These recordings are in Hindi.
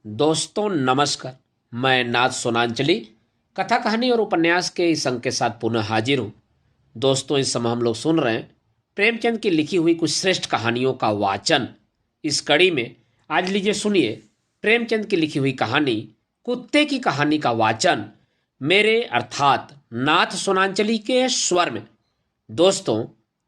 दोस्तों नमस्कार। मैं नाथ सोनांचली कथा कहानी और उपन्यास के इस अंक के साथ पुनः हाजिर हूँ। दोस्तों इस समय हम लोग सुन रहे हैं प्रेमचंद की लिखी हुई कुछ श्रेष्ठ कहानियों का वाचन। इस कड़ी में आज लीजिए सुनिए प्रेमचंद की लिखी हुई कहानी कुत्ते की कहानी का वाचन मेरे अर्थात नाथ सोनांचली के स्वर में। दोस्तों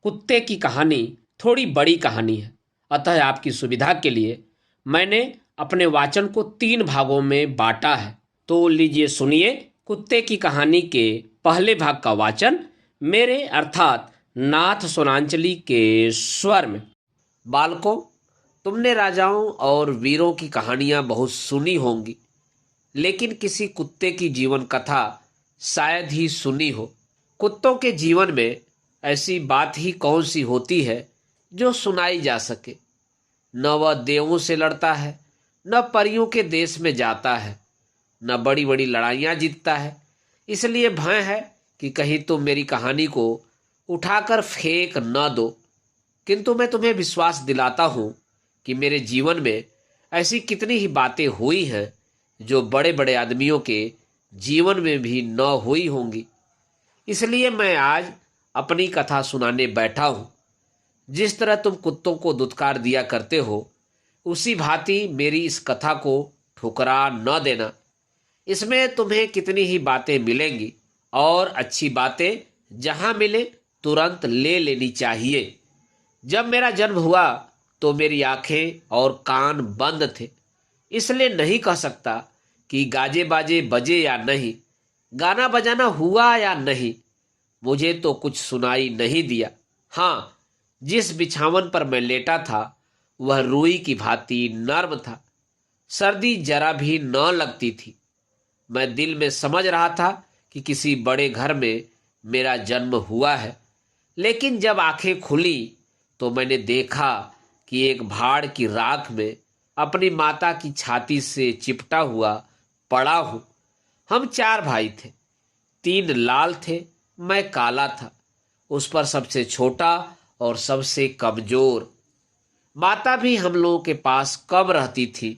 कुत्ते की कहानी थोड़ी बड़ी कहानी है, अतः आपकी सुविधा के लिए मैंने अपने वाचन को 3 भागों में बांटा है। तो लीजिए सुनिए कुत्ते की कहानी के पहले भाग का वाचन मेरे अर्थात नाथ सोनांचली के स्वर में। बालकों, तुमने राजाओं और वीरों की कहानियां बहुत सुनी होंगी, लेकिन किसी कुत्ते की जीवन कथा शायद ही सुनी हो। कुत्तों के जीवन में ऐसी बात ही कौन सी होती है जो सुनाई जा सके। न वह देवों से लड़ता है, न परियों के देश में जाता है, न बड़ी बड़ी लड़ाइयाँ जीतता है। इसलिए भय है कि कहीं तुम मेरी कहानी को उठाकर फेंक न दो। किंतु मैं तुम्हें विश्वास दिलाता हूँ कि मेरे जीवन में ऐसी कितनी ही बातें हुई हैं जो बड़े बड़े आदमियों के जीवन में भी न हुई होंगी। इसलिए मैं आज अपनी कथा सुनाने बैठा हूँ। जिस तरह तुम कुत्तों को दुत्कार दिया करते हो, उसी भांति मेरी इस कथा को ठुकरा न देना। इसमें तुम्हें कितनी ही बातें मिलेंगी और अच्छी बातें जहां मिले तुरंत ले लेनी चाहिए। जब मेरा जन्म हुआ तो मेरी आंखें और कान बंद थे, इसलिए नहीं कह सकता कि गाजे बाजे बजे या नहीं, गाना बजाना हुआ या नहीं। मुझे तो कुछ सुनाई नहीं दिया। हाँ, जिस बिछावन पर मैं लेटा था वह रुई की भांति नर्म था। सर्दी जरा भी न लगती थी। मैं दिल में समझ रहा था कि किसी बड़े घर में मेरा जन्म हुआ है, लेकिन जब आंखें खुली तो मैंने देखा कि एक भाड़ की राख में अपनी माता की छाती से चिपटा हुआ पड़ा हूं। हम 4 भाई थे। 3 लाल थे, मैं काला था, उस पर सबसे छोटा और सबसे कमजोर। माता भी हम लोगों के पास कम रहती थी।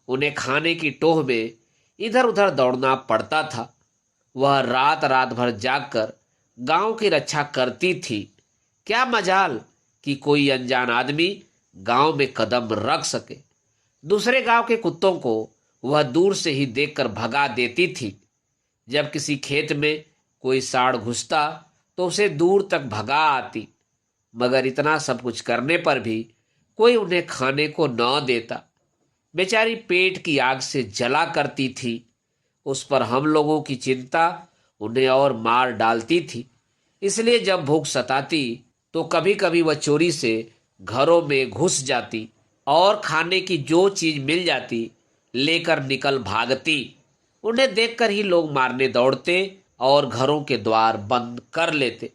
उन्हें खाने की टोह में इधर उधर दौड़ना पड़ता था। वह रात रात भर जागकर गांव की रक्षा करती थी। क्या मजाल कि कोई अनजान आदमी गांव में कदम रख सके। दूसरे गांव के कुत्तों को वह दूर से ही देखकर भगा देती थी। जब किसी खेत में कोई साड़ घुसता तो उसे दूर तक भगा आती, मगर इतना सब कुछ करने पर भी कोई उन्हें खाने को न देता। बेचारी पेट की आग से जला करती थी। उस पर हम लोगों की चिंता उन्हें और मार डालती थी। इसलिए जब भूख सताती तो कभी कभी वह चोरी से घरों में घुस जाती और खाने की जो चीज मिल जाती लेकर निकल भागती। उन्हें देखकर ही लोग मारने दौड़ते और घरों के द्वार बंद कर लेते।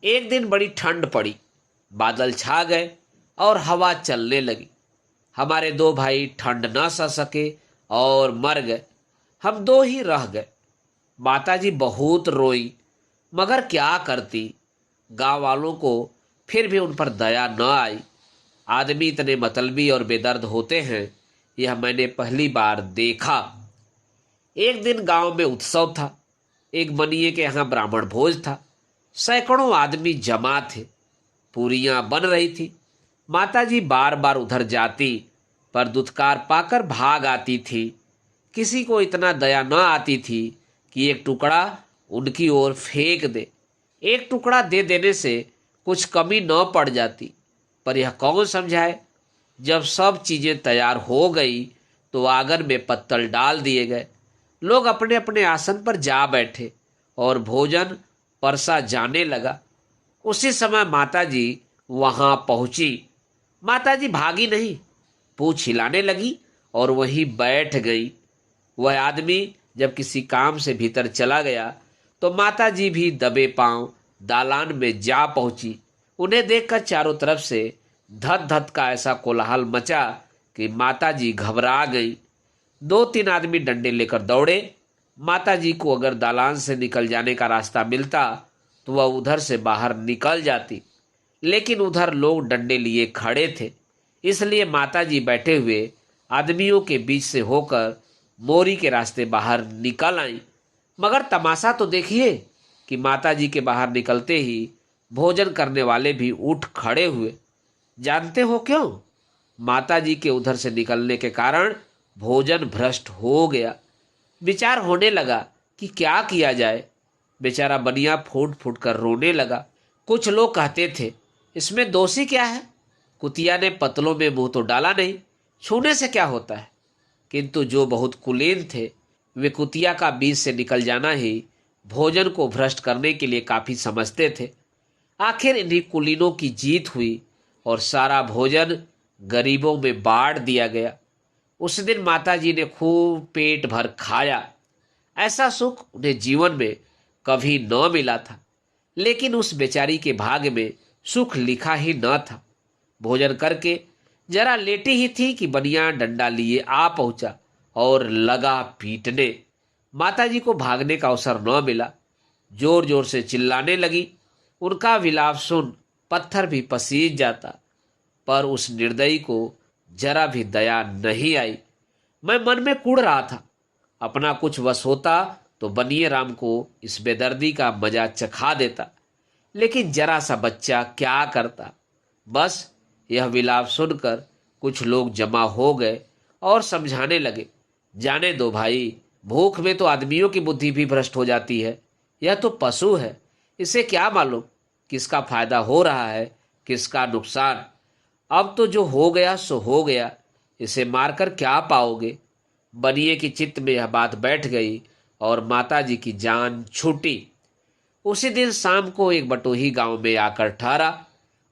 एक दिन बड़ी ठंड पड़ी, बादल छा गए और हवा चलने लगी। हमारे 2 भाई ठंड न सह सके और मर गए। हम 2 ही रह गए। माताजी बहुत रोई, मगर क्या करती। गांव वालों को फिर भी उन पर दया न आई। आदमी इतने मतलबी और बेदर्द होते हैं, यह मैंने पहली बार देखा। एक दिन गांव में उत्सव था। एक बनिए के यहाँ ब्राह्मण भोज था। सैकड़ों आदमी जमा थे। पूरियां बन रही थी। माताजी बार बार उधर जाती, पर दुत्कार पाकर भाग आती थी। किसी को इतना दया न आती थी कि एक टुकड़ा उनकी ओर फेंक दे। एक टुकड़ा दे देने से कुछ कमी न पड़ जाती, पर यह कौन समझाए। जब सब चीजें तैयार हो गई तो आंगन में पत्तल डाल दिए गए। लोग अपने अपने आसन पर जा बैठे और भोजन परसा जाने लगा। उसी समय माताजी वहां पहुंची। माताजी भागी नहीं, पूंछ हिलाने लगी और वहीं बैठ गई। वह आदमी जब किसी काम से भीतर चला गया तो माताजी भी दबे पांव दालान में जा पहुंची। उन्हें देखकर चारों तरफ से धत धत का ऐसा कोलाहल मचा कि माताजी घबरा गई। 2-3 आदमी डंडे लेकर दौड़े। माताजी को अगर दालान से निकल जाने का रास्ता मिलता तो वह उधर से बाहर निकल जाती, लेकिन उधर लोग डंडे लिए खड़े थे। इसलिए माताजी बैठे हुए आदमियों के बीच से होकर मोरी के रास्ते बाहर निकल आईं। मगर तमाशा तो देखिए कि माताजी के बाहर निकलते ही भोजन करने वाले भी उठ खड़े हुए। जानते हो क्यों? माताजी के उधर से निकलने के कारण भोजन भ्रष्ट हो गया। विचार होने लगा कि क्या किया जाए। बेचारा बनिया फूट फूट कर रोने लगा। कुछ लोग कहते थे, इसमें दोषी क्या है? कुतिया ने पतलों में मुंह तो डाला नहीं, छूने से क्या होता है? किंतु जो बहुत कुलीन थे, वे कुतिया का बीच से निकल जाना ही भोजन को भ्रष्ट करने के लिए काफी समझते थे। आखिर इन्हीं कुलीनों की जीत हुई और सारा भोजन गरीबों में बांट दिया गया। उस दिन माताजी ने खूब पेट भर खाया। ऐसा सुख उन्हें जीवन में कभी न मिला था। लेकिन उस बेचारी के भाग्य में सुख लिखा ही न था। भोजन करके जरा लेटी ही थी कि बनिया डंडा लिए आ पहुंचा और लगा पीटने। माताजी को भागने का अवसर न मिला। जोर जोर से चिल्लाने लगी। उनका विलाप सुन पत्थर भी पसीज जाता, पर उस निर्दयी को जरा भी दया नहीं आई। मैं मन में कुढ़ रहा था, अपना कुछ वश होता तो बनिए राम को इस बेदर्दी का मजा चखा देता। लेकिन जरा सा बच्चा क्या करता। बस यह विलाप सुनकर कुछ लोग जमा हो गए और समझाने लगे, जाने दो भाई, भूख में तो आदमियों की बुद्धि भी भ्रष्ट हो जाती है। यह तो पशु है, इसे क्या मालूम किसका फायदा हो रहा है, किसका नुकसान। अब तो जो हो गया सो हो गया, इसे मारकर क्या पाओगे। बनिए की चित्त में यह बात बैठ गई और माताजी की जान छूटी। उसी दिन शाम को एक बटोही गांव में आकर ठहरा।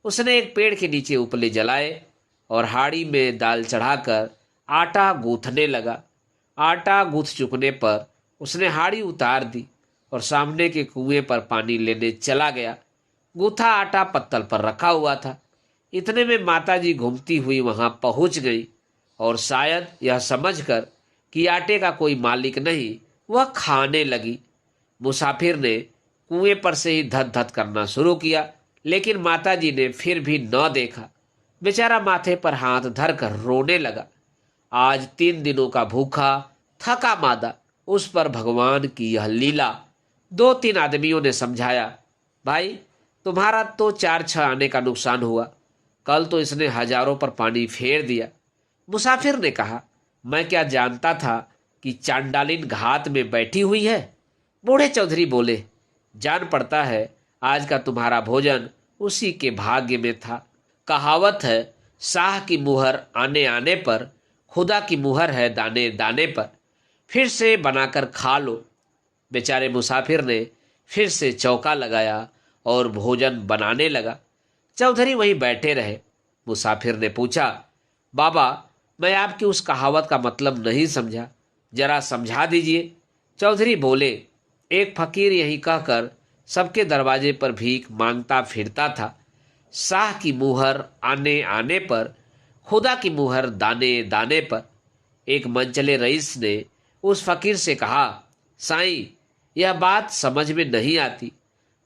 उसने एक पेड़ के नीचे उपले जलाए और हाड़ी में दाल चढ़ाकर आटा गूंथने लगा। आटा गूंथ चुकने पर उसने हाड़ी उतार दी और सामने के कुएं पर पानी लेने चला गया। गूंथा आटा पत्तल पर रखा हुआ था। इतने में माताजी घूमती हुई वहां पहुंच गई और शायद यह समझकर कि आटे का कोई मालिक नहीं, वह खाने लगी। मुसाफिर ने कुएं पर से ही धत धत करना शुरू किया, लेकिन माताजी ने फिर भी न देखा। बेचारा माथे पर हाथ धरकर रोने लगा। आज 3 दिनों का भूखा थका मादा, उस पर भगवान की यह लीला। 2-3 आदमियों ने समझाया, भाई तुम्हारा तो 4-6 आने का नुकसान हुआ, कल तो इसने हजारों पर पानी फेर दिया। मुसाफिर ने कहा, मैं क्या जानता था कि चांडालिन घात में बैठी हुई है। बूढ़े चौधरी बोले, जान पड़ता है आज का तुम्हारा भोजन उसी के भाग्य में था। कहावत है, शाह की मुहर आने आने पर, खुदा की मुहर है दाने दाने पर। फिर से बनाकर खा लो। बेचारे मुसाफिर ने फिर से चौका लगाया और भोजन बनाने लगा। चौधरी वहीं बैठे रहे। मुसाफिर ने पूछा, बाबा मैं आपकी उस कहावत का मतलब नहीं समझा, जरा समझा दीजिए। चौधरी बोले, एक फकीर यही कहकर सबके दरवाजे पर भीख मांगता फिरता था, शाह की मुहर आने आने पर, खुदा की मुहर दाने दाने पर। एक मनचले रईस ने उस फकीर से कहा, साईं यह बात समझ में नहीं आती,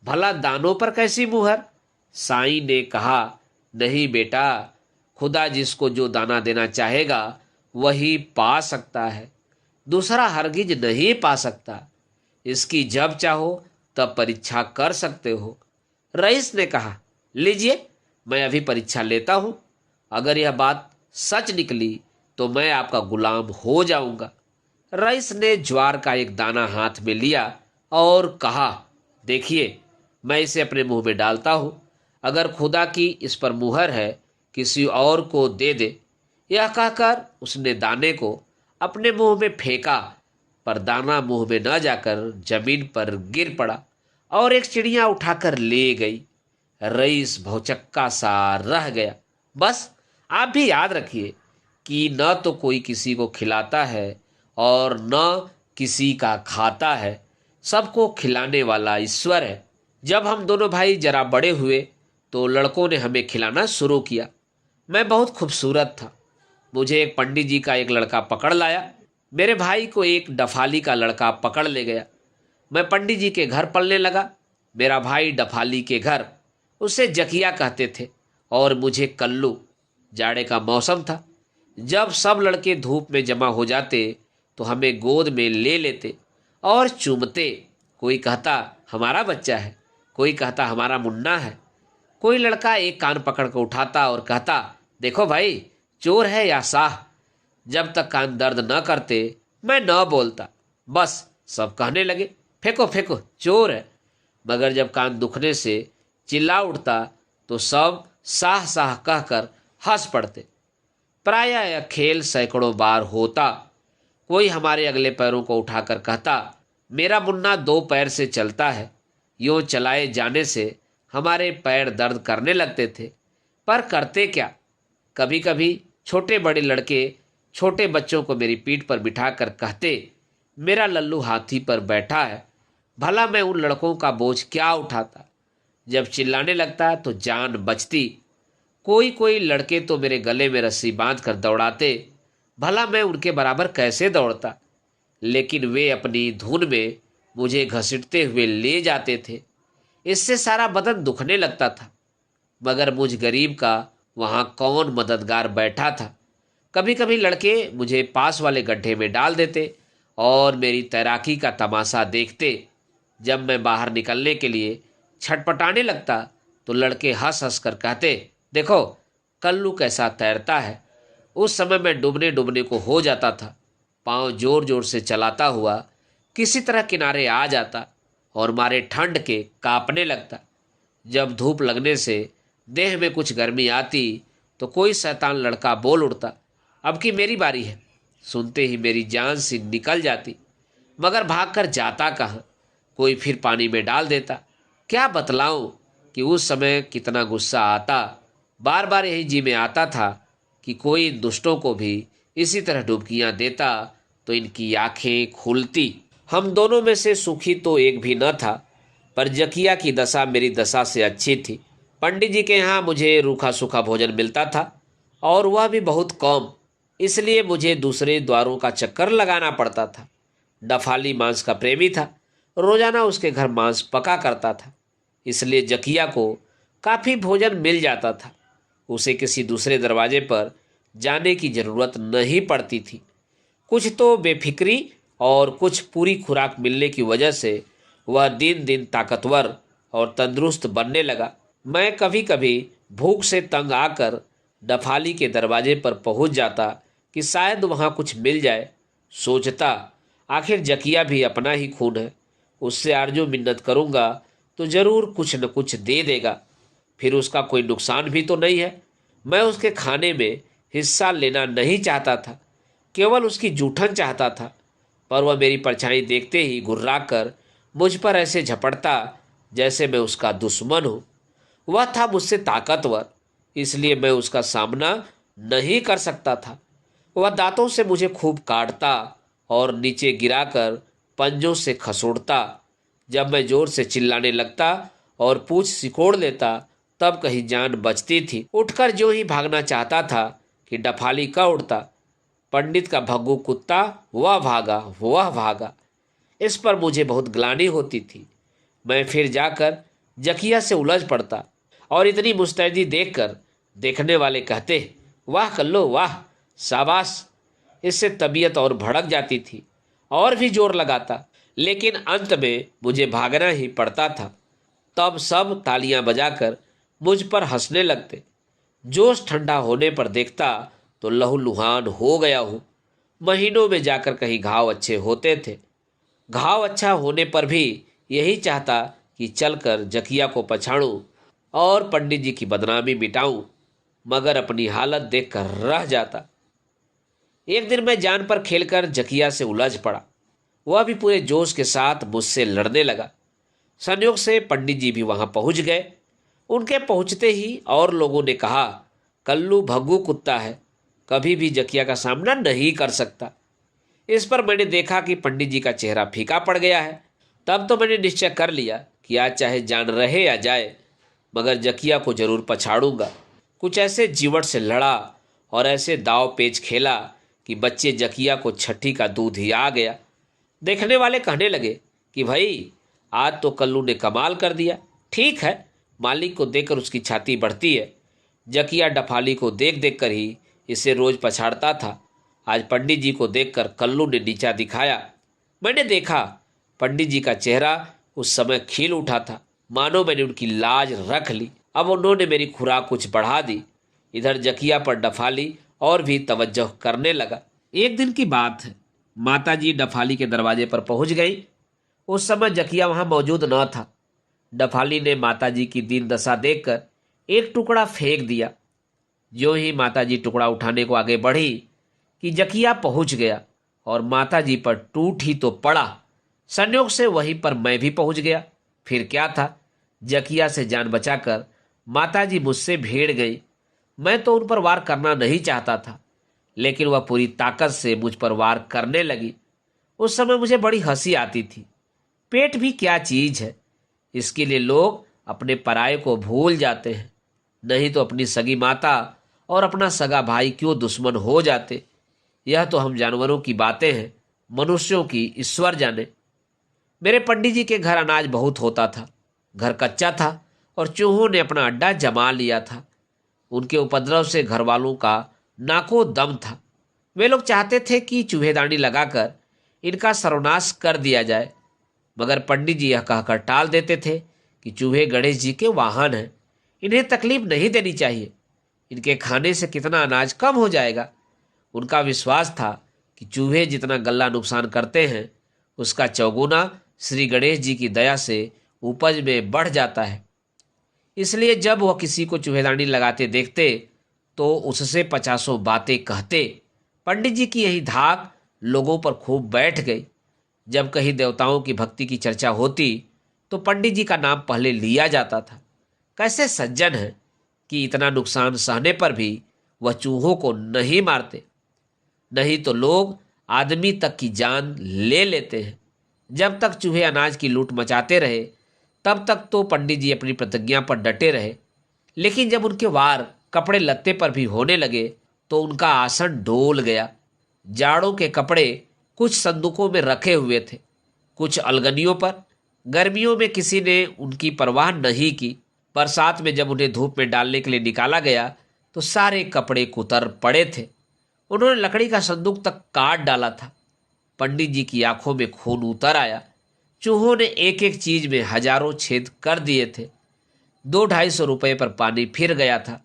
भला दानों पर कैसी मुहर? साईं ने कहा, नहीं बेटा, खुदा जिसको जो दाना देना चाहेगा वही पा सकता है, दूसरा हरगिज नहीं पा सकता। इसकी जब चाहो तब परीक्षा कर सकते हो। रईस ने कहा, लीजिए मैं अभी परीक्षा लेता हूं, अगर यह बात सच निकली तो मैं आपका गुलाम हो जाऊंगा। रईस ने ज्वार का एक दाना हाथ में लिया और कहा, देखिए मैं इसे अपने मुंह में डालता हूं, अगर खुदा की इस पर मुहर है किसी और को दे दे। यह कहकर उसने दाने को अपने मुंह में फेंका, पर दाना मुंह में न जाकर जमीन पर गिर पड़ा और एक चिड़िया उठाकर ले गई। रईस भौचक्का सा रह गया। बस आप भी याद रखिए कि न तो कोई किसी को खिलाता है और न किसी का खाता है, सबको खिलाने वाला ईश्वर है। जब हम दोनों भाई जरा बड़े हुए तो लड़कों ने हमें खिलाना शुरू किया। मैं बहुत खूबसूरत था। मुझे एक पंडित जी का एक लड़का पकड़ लाया। मेरे भाई को एक डफाली का लड़का पकड़ ले गया। मैं पंडित जी के घर पलने लगा। मेरा भाई डफाली के घर, उसे जकिया कहते थे, और मुझे कल्लू। जाड़े का मौसम था। जब सब लड़के धूप में जमा हो जाते तो हमें गोद में ले लेते और चूमते। कोई कहता हमारा बच्चा है, कोई कहता हमारा मुन्ना है। कोई लड़का एक कान पकड़ कर उठाता और कहता देखो भाई, चोर है या साह। जब तक कान दर्द न करते मैं न बोलता, बस सब कहने लगे फेंको फेंको, चोर है। मगर जब कान दुखने से चिल्ला उठता तो सब साह साह कहकर हंस पड़ते। प्रायः यह खेल सैकड़ों बार होता। कोई हमारे अगले पैरों को उठाकर कहता मेरा मुन्ना 2 पैर से चलता है। यूं चलाए जाने से हमारे पैर दर्द करने लगते थे, पर करते क्या। कभी कभी छोटे बड़े लड़के छोटे बच्चों को मेरी पीठ पर बिठाकर कहते मेरा लल्लू हाथी पर बैठा है। भला मैं उन लड़कों का बोझ क्या उठाता। जब चिल्लाने लगता तो जान बचती। कोई कोई लड़के तो मेरे गले में रस्सी बांधकर दौड़ाते। भला मैं उनके बराबर कैसे दौड़ता। लेकिन वे अपनी धुन में मुझे घसीटते हुए ले जाते थे। इससे सारा बदन दुखने लगता था, मगर मुझ गरीब का वहाँ कौन मददगार बैठा था। कभी कभी लड़के मुझे पास वाले गड्ढे में डाल देते और मेरी तैराकी का तमाशा देखते। जब मैं बाहर निकलने के लिए छटपटाने लगता तो लड़के हंस हंस कर कहते देखो कल्लू कैसा तैरता है। उस समय मैं डूबने डूबने को हो जाता था। पाँव जोर जोर से चलाता हुआ किसी तरह किनारे आ जाता और मारे ठंड के कांपने लगता। जब धूप लगने से देह में कुछ गर्मी आती तो कोई शैतान लड़का बोल उठता अब की मेरी बारी है। सुनते ही मेरी जान सी निकल जाती, मगर भागकर जाता कहाँ। कोई फिर पानी में डाल देता। क्या बतलाऊं कि उस समय कितना गुस्सा आता। बार बार यही जी में आता था कि कोई इन दुष्टों को भी इसी तरह डुबकियां देता तो इनकी आंखें खुलती। हम दोनों में से सुखी तो एक भी न था, पर जकिया की दशा मेरी दशा से अच्छी थी। पंडित जी के यहाँ मुझे रूखा सूखा भोजन मिलता था और वह भी बहुत कम, इसलिए मुझे दूसरे द्वारों का चक्कर लगाना पड़ता था। डफाली मांस का प्रेमी था, रोजाना उसके घर मांस पका करता था, इसलिए जकिया को काफ़ी भोजन मिल जाता था। उसे किसी दूसरे दरवाजे पर जाने की जरूरत नहीं पड़ती थी। कुछ तो बेफिक्री और कुछ पूरी खुराक मिलने की वजह से वह दिन दिन ताकतवर और तंदुरुस्त बनने लगा। मैं कभी कभी भूख से तंग आकर डफाली के दरवाजे पर पहुंच जाता कि शायद वहां कुछ मिल जाए। सोचता आखिर जकिया भी अपना ही खून है, उससे आरजू मिन्नत करूंगा तो जरूर कुछ न कुछ दे देगा। फिर उसका कोई नुकसान भी तो नहीं है। मैं उसके खाने में हिस्सा लेना नहीं चाहता था, केवल उसकी जूठन चाहता था। पर वह मेरी परछाई देखते ही घुर्रा कर मुझ पर ऐसे झपटता जैसे मैं उसका दुश्मन हूँ। वह था मुझसे ताकतवर, इसलिए मैं उसका सामना नहीं कर सकता था। वह दांतों से मुझे खूब काटता और नीचे गिराकर पंजों से खसोड़ता। जब मैं जोर से चिल्लाने लगता और पूंछ सिकोड़ लेता तब कहीं जान बचती थी। उठकर जो ही भागना चाहता था कि डफाली का उड़ता। पंडित का भग्गू कुत्ता वह भागा। इस पर मुझे बहुत ग्लानि होती थी। मैं फिर जाकर जकिया से उलझ पड़ता और इतनी मुस्तैदी देखकर देखने वाले कहते वाह कल्लो वाह, शाबाश। इससे तबीयत और भड़क जाती थी और भी जोर लगाता, लेकिन अंत में मुझे भागना ही पड़ता था। तब सब तालियां बजाकर मुझ पर हंसने लगते। जोश ठंडा होने पर देखता तो लहूलुहान हो गया हूँ। महीनों में जाकर कहीं घाव अच्छे होते थे। घाव अच्छा होने पर भी यही चाहता कि चलकर जकिया को पछाड़ूं और पंडित जी की बदनामी मिटाऊं, मगर अपनी हालत देखकर रह जाता। एक दिन मैं जान पर खेलकर जकिया से उलझ पड़ा। वह भी पूरे जोश के साथ मुझसे लड़ने लगा। संयोग से पंडित जी भी वहां पहुंच गए। उनके पहुंचते ही और लोगों ने कहा कल्लू भग्गू कुत्ता है, कभी भी जकिया का सामना नहीं कर सकता। इस पर मैंने देखा कि पंडित जी का चेहरा फीका पड़ गया है। तब तो मैंने निश्चय कर लिया कि आज चाहे जान रहे या जाए, मगर जकिया को जरूर पछाड़ूंगा। कुछ ऐसे जीवट से लड़ा और ऐसे दाव पेच खेला कि बच्चे जकिया को छठी का दूध ही आ गया। देखने वाले कहने लगे कि भाई आज तो कल्लू ने कमाल कर दिया। ठीक है, मालिक को देखकर उसकी छाती बढ़ती है। जकिया डफाली को देख देख कर ही इसे रोज पछाड़ता था। आज पंडित जी को देखकर कल्लू ने नीचा दिखाया। मैंने देखा पंडित जी का चेहरा उस समय खिल उठा था, मानो मैंने उनकी लाज रख ली। अब उन्होंने मेरी खुराक कुछ बढ़ा दी। इधर जकिया पर डफाली और भी तवज्जो करने लगा। एक दिन की बात है, माताजी डफाली के दरवाजे पर पहुंच गई। उस समय जकिया वहां मौजूद न था। डफाली ने माताजी की दीन दशा देखकर एक टुकड़ा फेंक दिया। जो ही माताजी टुकड़ा उठाने को आगे बढ़ी कि जकिया पहुंच गया और माताजी पर टूट ही तो पड़ा। संयोग से वहीं पर मैं भी पहुंच गया। फिर क्या था, जकिया से जान बचाकर माताजी मुझसे भिड़ गई। मैं तो उन पर वार करना नहीं चाहता था, लेकिन वह पूरी ताकत से मुझ पर वार करने लगी। उस समय मुझे बड़ी हंसी आती थी। पेट भी क्या चीज है, इसके लिए लोग अपने पराये को भूल जाते हैं। नहीं तो अपनी सगी माता और अपना सगा भाई क्यों दुश्मन हो जाते। यह तो हम जानवरों की बातें हैं, मनुष्यों की ईश्वर जाने। मेरे पंडित जी के घर अनाज बहुत होता था। घर कच्चा था और चूहों ने अपना अड्डा जमा लिया था। उनके उपद्रव से घर वालों का नाको दम था। वे लोग चाहते थे कि चूहेदानी लगाकर इनका सर्वनाश कर दिया जाए, मगर पंडित जी यह कहकर टाल देते थे कि चूहे गणेश जी के वाहन हैं, इन्हें तकलीफ नहीं देनी चाहिए। इनके खाने से कितना अनाज कम हो जाएगा। उनका विश्वास था कि चूहे जितना गल्ला नुकसान करते हैं, उसका चौगुना श्री गणेश जी की दया से उपज में बढ़ जाता है। इसलिए जब वह किसी को चूहेदानी लगाते देखते तो उससे पचासों बातें कहते। पंडित जी की यही धाक लोगों पर खूब बैठ गई। जब कहीं देवताओं की भक्ति की चर्चा होती तो पंडित जी का नाम पहले लिया जाता था। कैसे सज्जन है कि इतना नुकसान सहने पर भी वह चूहों को नहीं मारते। नहीं तो लोग आदमी तक की जान ले लेते हैं। जब तक चूहे अनाज की लूट मचाते रहे तब तक तो पंडित जी अपनी प्रतिज्ञा पर डटे रहे, लेकिन जब उनके वार कपड़े लत्ते पर भी होने लगे तो उनका आसन डोल गया। जाड़ों के कपड़े कुछ संदूकों में रखे हुए थे, कुछ अलगनियों पर। गर्मियों में किसी ने उनकी परवाह नहीं की। बरसात में जब उन्हें धूप में डालने के लिए निकाला गया तो सारे कपड़े कुतर पड़े थे। उन्होंने लकड़ी का संदूक तक काट डाला था। पंडित जी की आंखों में खून उतर आया। चूहों ने एक एक चीज में हजारों छेद कर दिए थे। 200-250 रुपये पर पानी फिर गया था।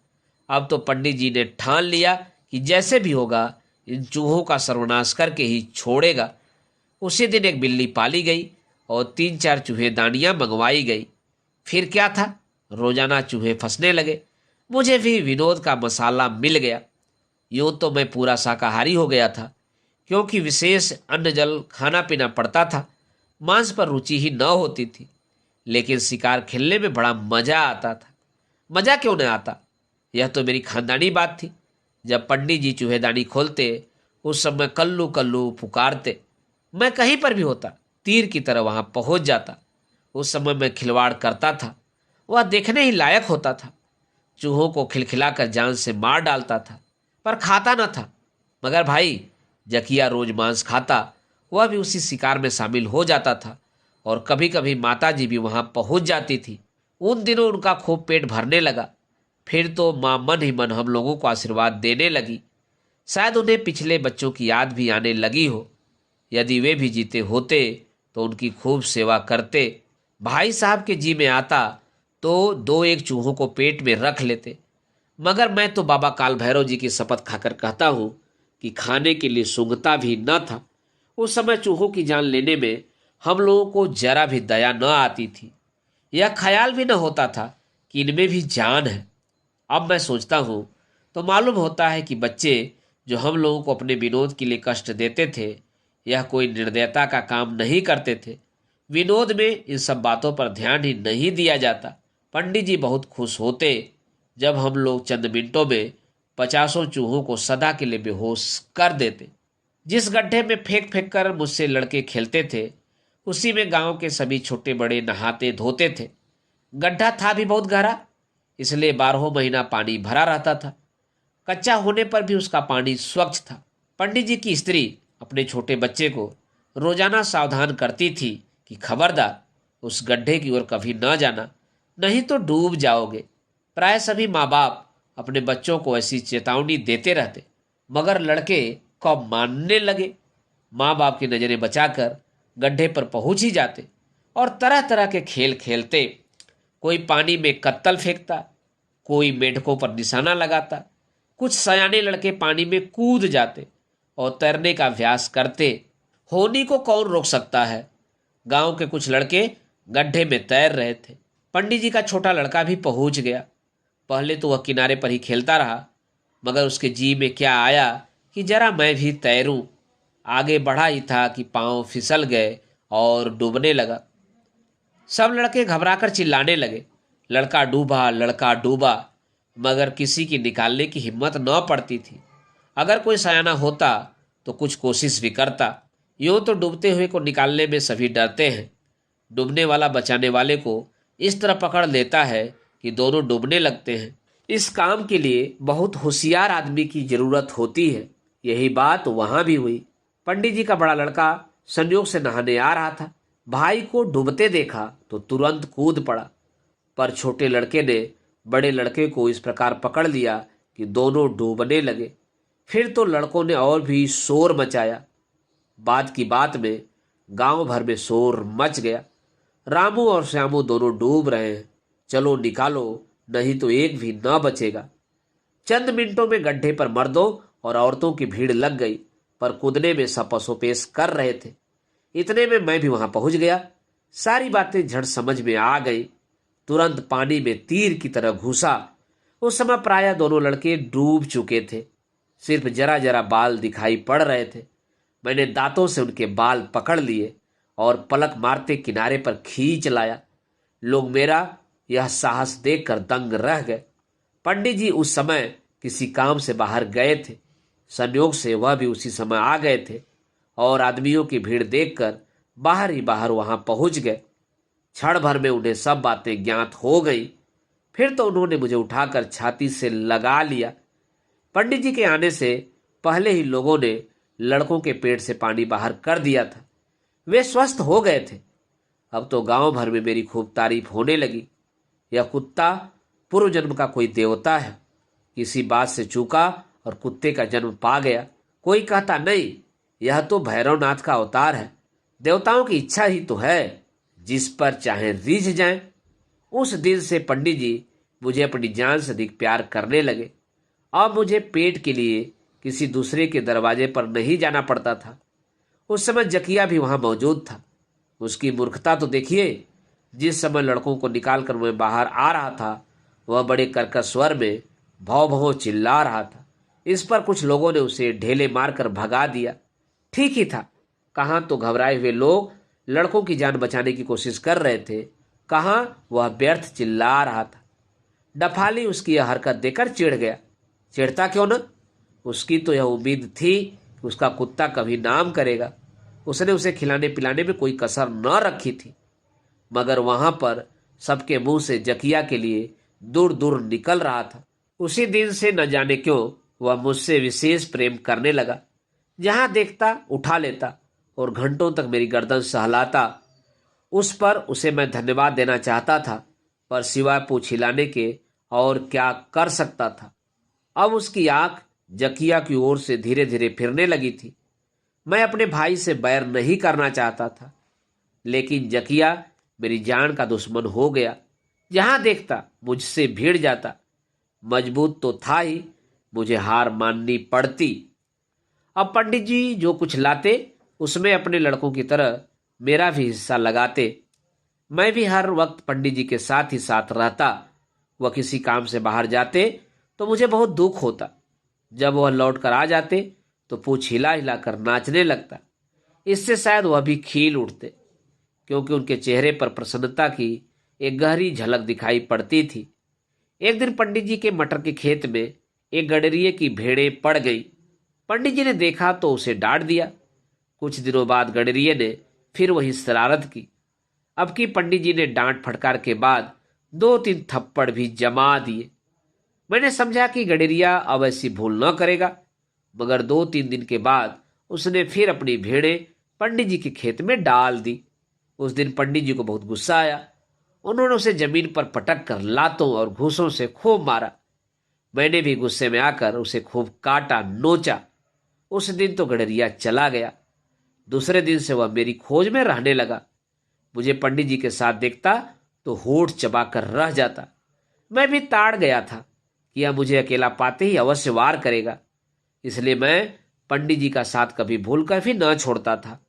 अब तो पंडित जी ने ठान लिया कि जैसे भी होगा इन चूहों का सर्वनाश करके ही छोड़ेगा। उसी दिन एक बिल्ली पाली गई और 3-4 चूहेदानियां मंगवाई गई। फिर क्या था, रोजाना चूहे फंसने लगे। मुझे भी विनोद का मसाला मिल गया। यूं तो मैं पूरा शाकाहारी हो गया था, क्योंकि विशेष अन्न जल खाना पीना पड़ता था। मांस पर रुचि ही न होती थी, लेकिन शिकार खेलने में बड़ा मजा आता था। मजा क्यों न आता, यह तो मेरी खानदानी बात थी। जब पंडित जी चूहेदानी खोलते उस समय कल्लू कल्लू पुकारते। मैं कहीं पर भी होता, तीर की तरह वहां पहुंच जाता। उस समय मैं खिलवाड़ करता था, वह देखने ही लायक होता था। चूहों को खिलखिलाकर जान से मार डालता था, पर खाता न था। मगर भाई जकिया रोज मांस खाता, वह भी उसी शिकार में शामिल हो जाता था और कभी कभी माता जी भी वहां पहुंच जाती थी। उन दिनों उनका खूब पेट भरने लगा। फिर तो माँ मन ही मन हम लोगों को आशीर्वाद देने लगी। शायद उन्हें पिछले बच्चों की याद भी आने लगी हो। यदि वे भी जीते होते तो उनकी खूब सेवा करते। भाई साहब के जी में आता तो 2-1 चूहों को पेट में रख लेते। मगर मैं तो बाबा काल भैरव जी की शपथ खाकर कहता हूं कि खाने के लिए सूंघता भी न था। उस समय चूहों की जान लेने में हम लोगों को जरा भी दया न आती थी। यह ख्याल भी न होता था कि इनमें भी जान है। अब मैं सोचता हूं तो मालूम होता है कि बच्चे जो हम लोगों को अपने विनोद के लिए कष्ट देते थे, यह कोई निर्दयता का काम नहीं करते थे। विनोद में इन सब बातों पर ध्यान ही नहीं दिया जाता। पंडित जी बहुत खुश होते जब हम लोग चंद मिनटों में 50 चूहों को सदा के लिए बेहोश कर देते। जिस गड्ढे में फेंक फेंक कर मुझसे लड़के खेलते थे, उसी में गांव के सभी छोटे बड़े नहाते धोते थे। गड्ढा था भी बहुत गहरा, इसलिए 12 महीना पानी भरा रहता था। कच्चा होने पर भी उसका पानी स्वच्छ था। पंडित जी की स्त्री अपने छोटे बच्चे को रोजाना सावधान करती थी कि खबरदार उस गड्ढे की ओर कभी न जाना, नहीं तो डूब जाओगे। प्राय सभी माँ बाप अपने बच्चों को ऐसी चेतावनी देते रहते, मगर लड़के कब मानने लगे। माँ बाप की नजरें बचाकर गड्ढे पर पहुंच ही जाते और तरह तरह के खेल खेलते। कोई पानी में कत्तल फेंकता, कोई मेढकों पर निशाना लगाता, कुछ सयाने लड़के पानी में कूद जाते और तैरने का अभ्यास करते। होनी को कौन रोक सकता है। गांव के कुछ लड़के गड्ढे में तैर रहे थे। पंडित जी का छोटा लड़का भी पहुंच गया। पहले तो वह किनारे पर ही खेलता रहा, मगर उसके जी में क्या आया कि जरा मैं भी तैरूं। आगे बढ़ा ही था कि पांव फिसल गए और डूबने लगा। सब लड़के घबराकर चिल्लाने लगे, लड़का डूबा, लड़का डूबा, मगर किसी की निकालने की हिम्मत न पड़ती थी। अगर कोई सयाना होता तो कुछ कोशिश भी करता। यूं तो डूबते हुए को निकालने में सभी डरते हैं। डूबने वाला बचाने वाले को इस तरह पकड़ लेता है कि दोनों डूबने लगते हैं। इस काम के लिए बहुत होशियार आदमी की जरूरत होती है। यही बात वहां भी हुई। पंडित जी का बड़ा लड़का संयोग से नहाने आ रहा था। भाई को डूबते देखा तो तुरंत कूद पड़ा, पर छोटे लड़के ने बड़े लड़के को इस प्रकार पकड़ लिया कि दोनों डूबने लगे। फिर तो लड़कों ने और भी शोर मचाया। बाद की बात में गांव भर में शोर मच गया। रामू और श्यामू दोनों डूब रहे हैं, चलो निकालो, नहीं तो एक भी न बचेगा। चंद मिनटों में गड्ढे पर मर्दों और औरतों की भीड़ लग गई, पर कूदने में सपसोपेश कर रहे थे। इतने में मैं भी वहां पहुंच गया। सारी बातें झट समझ में आ गई। तुरंत पानी में तीर की तरह घुसा। उस समय प्रायः दोनों लड़के डूब चुके थे, सिर्फ जरा जरा बाल दिखाई पड़ रहे थे। मैंने दांतों से उनके बाल पकड़ लिए और पलक मारते किनारे पर खींच लाया। लोग मेरा यह साहस देखकर दंग रह गए। पंडित जी उस समय किसी काम से बाहर गए थे। संयोग से वह भी उसी समय आ गए थे और आदमियों की भीड़ देखकर बाहर ही बाहर वहां पहुंच गए। क्षण भर में उन्हें सब बातें ज्ञात हो गई। फिर तो उन्होंने मुझे उठाकर छाती से लगा लिया। पंडित जी के आने से पहले ही लोगों ने लड़कों के पेट से पानी बाहर कर दिया था। वे स्वस्थ हो गए थे। अब तो गांव भर में मेरी खूब तारीफ होने लगी। यह कुत्ता पूर्व जन्म का कोई देवता है, किसी बात से चूका और कुत्ते का जन्म पा गया। कोई कहता नहीं, यह तो भैरवनाथ का अवतार है। देवताओं की इच्छा ही तो है, जिस पर चाहे रीझ जाएं। उस दिन से पंडित जी मुझे अपनी जान से अधिक प्यार करने लगे। अब मुझे पेट के लिए किसी दूसरे के दरवाजे पर नहीं जाना पड़ता था। उस समय जकिया भी वहां मौजूद था। उसकी मूर्खता तो देखिए। जिस समय लड़कों को निकालकर मैं बाहर आ रहा था, वह बड़े कर्कश स्वर में भौ भौ चिल्ला रहा था। इस पर कुछ लोगों ने उसे ढेले मारकर भगा दिया। ठीक ही था। कहां तो घबराए हुए लोग लड़कों की जान बचाने की कोशिश कर रहे थे, कहां वह व्यर्थ चिल्ला रहा था। डफाली उसकी यह हरकत देखकर चिढ़ गया। चिढ़ता क्यों न? उसकी तो यह उम्मीद थी कि उसका कुत्ता कभी नाम करेगा। उसने उसे खिलाने पिलाने में कोई कसर न रखी थी, मगर वहां पर सबके मुंह से जकिया के लिए दूर दूर निकल रहा था। उसी दिन से न जाने क्यों वह मुझसे विशेष प्रेम करने लगा। जहां देखता उठा लेता और घंटों तक मेरी गर्दन सहलाता। उस पर उसे मैं धन्यवाद देना चाहता था, पर सिवाय पूछ हिलाने के और क्या कर सकता था। अब उसकी आंख जकिया की ओर से धीरे धीरे फिरने लगी थी। मैं अपने भाई से बैर नहीं करना चाहता था, लेकिन जकिया मेरी जान का दुश्मन हो गया। जहां देखता मुझसे भिड़ जाता। मजबूत तो था ही, मुझे हार माननी पड़ती। अब पंडित जी जो कुछ लाते उसमें अपने लड़कों की तरह मेरा भी हिस्सा लगाते। मैं भी हर वक्त पंडित जी के साथ ही साथ रहता। वह किसी काम से बाहर जाते तो मुझे बहुत दुख होता। जब वह लौट कर आ जाते तो पूछ हिला हिला कर नाचने लगता। इससे शायद वह भी खील उठते, क्योंकि उनके चेहरे पर प्रसन्नता की एक गहरी झलक दिखाई पड़ती थी। एक दिन पंडित जी के मटर के खेत में एक गडरिये की भेड़ें पड़ गई। पंडित जी ने देखा तो उसे डांट दिया। कुछ दिनों बाद गडरिये ने फिर वही शरारत की। अब की पंडित जी ने डांट फटकार के बाद 2-3 थप्पड़ भी जमा दिए। मैंने समझा कि गडरिया अब ऐसी भूल न करेगा, मगर 2-3 दिन के बाद उसने फिर अपनी भेड़ें पंडित जी के खेत में डाल दी। उस दिन पंडित जी को बहुत गुस्सा आया। उन्होंने उसे जमीन पर पटक कर लातों और घूसों से खूब मारा, मैंने भी गुस्से में आकर उसे खूब काटा, नोचा। उस दिन तो गडरिया चला गया। दूसरे दिन से वह मेरी खोज में रहने लगा। मुझे पंडित जी के साथ देखता तो होठ चबाकर रह जाता। मैं भी ताड़ गया था कि यह मुझे अकेला पाते ही अवश्य वार करेगा, इसलिए मैं पंडित जी का साथ कभी भूलकर भी न छोड़ता था।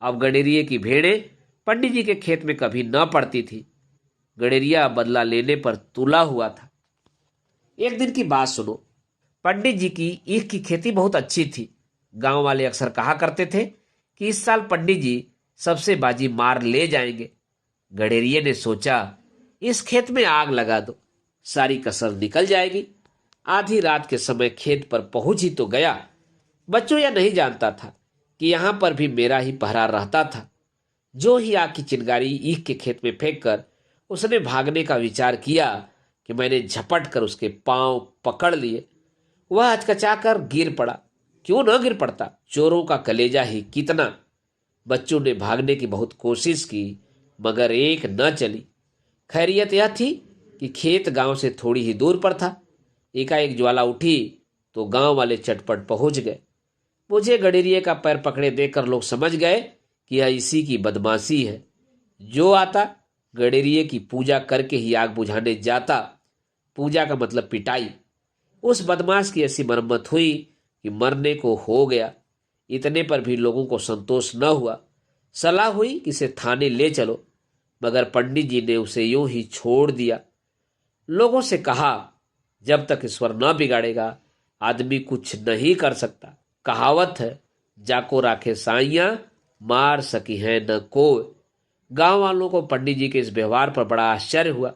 अब गडेरिये की भेड़ें पंडित जी के खेत में कभी न पड़ती थी। गडेरिया बदला लेने पर तुला हुआ था। एक दिन की बात सुनो। पंडित जी की ईख की खेती बहुत अच्छी थी। गांव वाले अक्सर कहा करते थे कि इस साल पंडित जी सबसे बाजी मार ले जाएंगे। गडेरिये ने सोचा, इस खेत में आग लगा दो, सारी कसर निकल जाएगी। आधी रात के समय खेत पर पहुंच ही तो गया। बच्चों, यह नहीं जानता था कि यहां पर भी मेरा ही पहरा रहता था। जो ही आग की चिंगारी ईख के खेत में फेंक कर उसने भागने का विचार किया कि मैंने झपट कर उसके पांव पकड़ लिए। वह हचकचाकर गिर पड़ा। क्यों न गिर पड़ता, चोरों का कलेजा ही कितना। बच्चों ने भागने की बहुत कोशिश की, मगर एक न चली। खैरियत यह थी कि खेत गांव से थोड़ी ही दूर पर था। एकाएक ज्वाला उठी तो गांव वाले चटपट पहुंच गए। मुझे गडेरिये का पैर पकड़े देखकर लोग समझ गए कि यह इसी की बदमाशी है। जो आता गडेरिये की पूजा करके ही आग बुझाने जाता। पूजा का मतलब पिटाई। उस बदमाश की ऐसी मरम्मत हुई कि मरने को हो गया। इतने पर भी लोगों को संतोष न हुआ। सलाह हुई कि इसे थाने ले चलो, मगर पंडित जी ने उसे यूं ही छोड़ दिया। लोगों से कहा, जब तक ईश्वर न बिगाड़ेगा आदमी कुछ नहीं कर सकता। कहावत है, जाको राखे साइयां, मार सकी है न कोई। गांव वालों को पंडित जी के इस व्यवहार पर बड़ा आश्चर्य हुआ,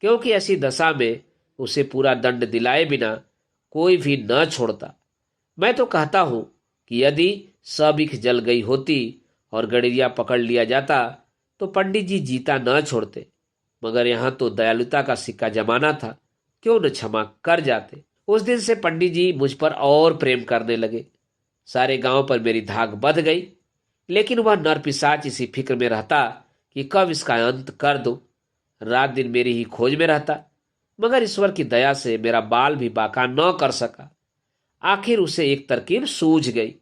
क्योंकि ऐसी दशा में उसे पूरा दंड दिलाए बिना कोई भी न छोड़ता। मैं तो कहता हूं कि यदि सब ईख जल गई होती और गडेरिया पकड़ लिया जाता तो पंडित जी जीता न छोड़ते। मगर यहां तो दयालुता का सिक्का जमाना था, क्यों न क्षमा कर जाते। उस दिन से पंडित जी मुझ पर और प्रेम करने लगे। सारे गांव पर मेरी धाक बध गई, लेकिन वह नरपिशाच इसी फिक्र में रहता कि कब इसका अंत कर दूं। रात दिन मेरी ही खोज में रहता, मगर ईश्वर की दया से मेरा बाल भी बाका न कर सका। आखिर उसे एक तरकीब सूझ गई।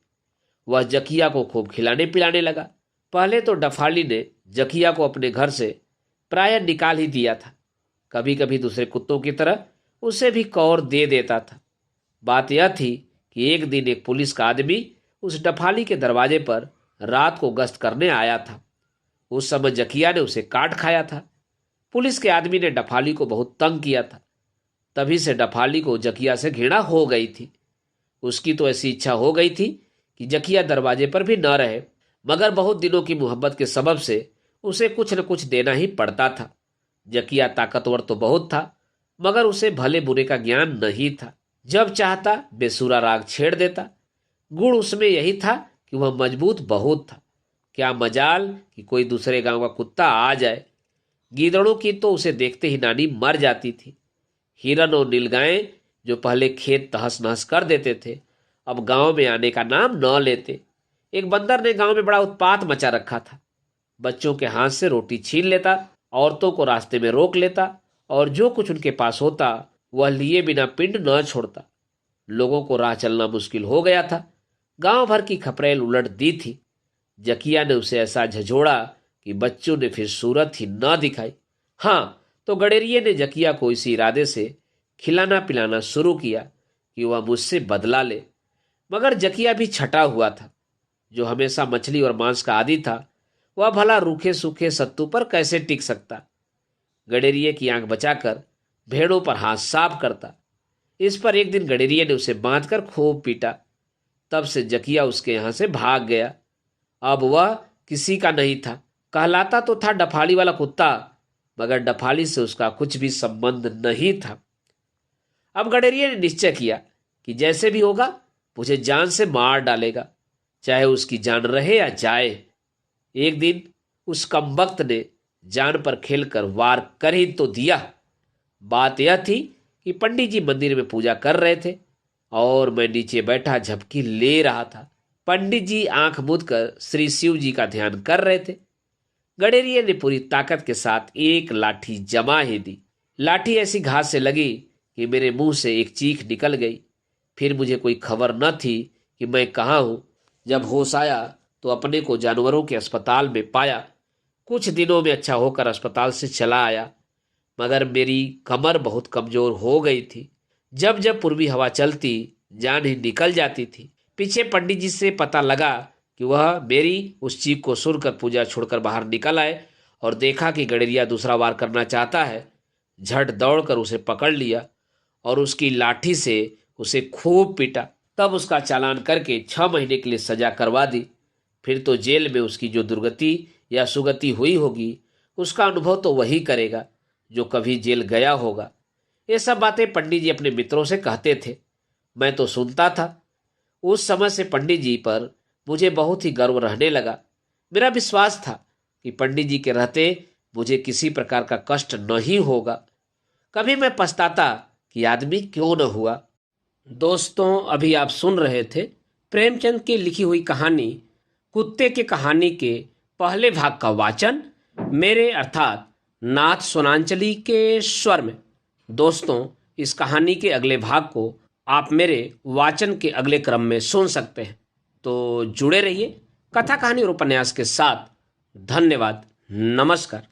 वह जकिया को खूब खिलाने पिलाने लगा। पहले तो डफाली ने जकिया को अपने घर से प्रायः निकाल ही दिया था। कभी कभी दूसरे कुत्तों की तरह उसे भी कौर दे देता था। बात यह थी कि एक दिन एक पुलिस का आदमी उस डफाली के दरवाजे पर रात को गश्त करने आया था। उस समय जकिया ने उसे काट खाया था। पुलिस के आदमी ने डफाली को बहुत तंग किया था। तभी से डफाली को जकिया से घृणा हो गई थी। उसकी तो ऐसी इच्छा हो गई थी कि जकिया दरवाजे पर भी न रहे, मगर बहुत दिनों की मोहब्बत के सबब से उसे कुछ न कुछ देना ही पड़ता था। जकिया ताकतवर तो बहुत था, मगर उसे भले बुरे का ज्ञान नहीं था। जब चाहता बेसुरा राग छेड़ देता। गुण उसमें यही था कि वह मजबूत बहुत था। क्या मजाल कि कोई दूसरे गांव का कुत्ता आ जाए। गीदड़ों की तो उसे देखते ही नानी मर जाती थी। हिरन और नीलगायें जो पहले खेत तहस नहस कर देते थे, अब गांव में आने का नाम न लेते। एक बंदर ने गांव में बड़ा उत्पात मचा रखा था। बच्चों के हाथ से रोटी छीन लेता, औरतों को रास्ते में रोक लेता, और जो कुछ उनके पास होता वह लिए बिना पिंड न छोड़ता। लोगों को राह चलना मुश्किल हो गया था। गांव भर की खपरेल उलट दी थी। जकिया ने उसे ऐसा झंझोड़ा कि बच्चों ने फिर सूरत ही न दिखाई। हाँ, तो गडेरिये ने जकिया को इसी इरादे से खिलाना पिलाना शुरू किया कि वह मुझसे बदला ले। मगर जकिया भी छटा हुआ था। जो हमेशा मछली और मांस का आदी था, वह भला रूखे सूखे सत्तू पर कैसे टिक सकता। गडेरिये की आंख बचाकर भेड़ों पर हाथ साफ करता। इस पर एक दिन गडेरिये ने उसे बांधकर खूब पीटा। तब से जकिया उसके यहां से भाग गया। अब वह किसी का नहीं था। कहलाता तो था डफाली वाला कुत्ता, मगर डफाली से उसका कुछ भी संबंध नहीं था। अब गडेरिये ने निश्चय किया कि जैसे भी होगा मुझे जान से मार डालेगा, चाहे उसकी जान रहे या जाए। एक दिन उस कमबख्त ने जान पर खेलकर वार कर ही तो दिया। बात यह थी कि पंडित जी मंदिर में पूजा कर रहे थे और मैं नीचे बैठा झपकी ले रहा था। पंडित जी आंख मूंद कर श्री शिव जी का ध्यान कर रहे थे। गडेरिये ने पूरी ताकत के साथ एक लाठी जमा ही दी। लाठी ऐसी घास से लगी कि मेरे मुंह से एक चीख निकल गई। फिर मुझे कोई खबर न थी कि मैं कहाँ हूँ। जब होश आया तो अपने को जानवरों के अस्पताल में पाया। कुछ दिनों में अच्छा होकर अस्पताल से चला आया, मगर मेरी कमर बहुत कमजोर हो गई थी। जब जब पूर्वी हवा चलती जान ही निकल जाती थी। पीछे पंडित जी से पता लगा कि वह मेरी उस चीख को सुनकर पूजा छोड़कर बाहर निकल आए और देखा कि गडेरिया दूसरा वार करना चाहता है। झट दौड़कर उसे पकड़ लिया और उसकी लाठी से उसे खूब पीटा। तब उसका चालान करके 6 महीने के लिए सजा करवा दी। फिर तो जेल में उसकी जो दुर्गति या सुगति हुई होगी, उसका अनुभव तो वही करेगा जो कभी जेल गया होगा। ये सब बातें पंडित जी अपने मित्रों से कहते थे। मैं तो सुनता था। उस समय से पंडित जी पर मुझे बहुत ही गर्व रहने लगा। मेरा विश्वास था कि पंडित जी के रहते मुझे किसी प्रकार का कष्ट नहीं होगा। कभी मैं पछताता कि आदमी क्यों न हुआ। दोस्तों, अभी आप सुन रहे थे प्रेमचंद की लिखी हुई कहानी कुत्ते की कहानी के पहले भाग का वाचन मेरे अर्थात नाथ सोनांचली के स्वर में। दोस्तों, इस कहानी के अगले भाग को आप मेरे वाचन के अगले क्रम में सुन सकते हैं। तो जुड़े रहिए कथा कहानी और उपन्यास के साथ। धन्यवाद। नमस्कार।